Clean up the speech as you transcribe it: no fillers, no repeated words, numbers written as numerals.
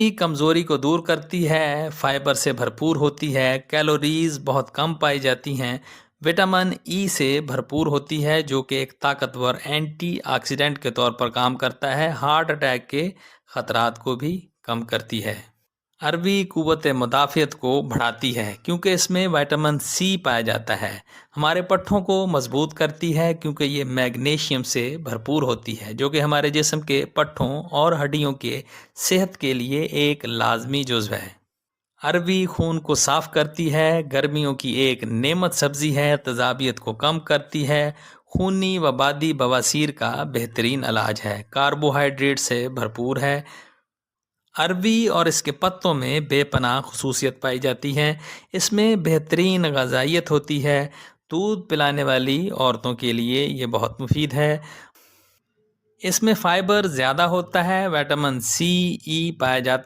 की कमज़ोरी को दूर करती है, फाइबर से भरपूर होती है, कैलोरीज बहुत कम पाई जाती हैं, विटामिन ई से भरपूर होती है जो कि एक ताकतवर एंटीऑक्सीडेंट के तौर पर काम करता है, हार्ट अटैक के ख़तरात को भी कम करती है। अरबी क़ुव्वत मुदाफ़ियत को बढ़ाती है क्योंकि इसमें विटामिन सी पाया जाता है। हमारे पट्ठों को मजबूत करती है क्योंकि ये मैग्नीशियम से भरपूर होती है जो कि हमारे जिस्म के पट्ठों और हड्डियों के सेहत के लिए एक लाजमी जुज़्व है। अरबी खून को साफ़ करती है, गर्मियों की एक नेमत सब्ज़ी है, तेज़ाबियत को कम करती है, खूनी वबादी बवासीर का बेहतरीन इलाज है, कार्बोहाइड्रेट से भरपूर है। अरबी और इसके पत्तों में बेपनाह खसूसियत पाई जाती हैं। इसमें बेहतरीन ग़िज़ाइयत होती है। दूध पिलाने वाली औरतों के लिए ये बहुत मुफीद है। इसमें फ़ाइबर ज़्यादा होता है, विटामिन सी, ई पाया जाता है।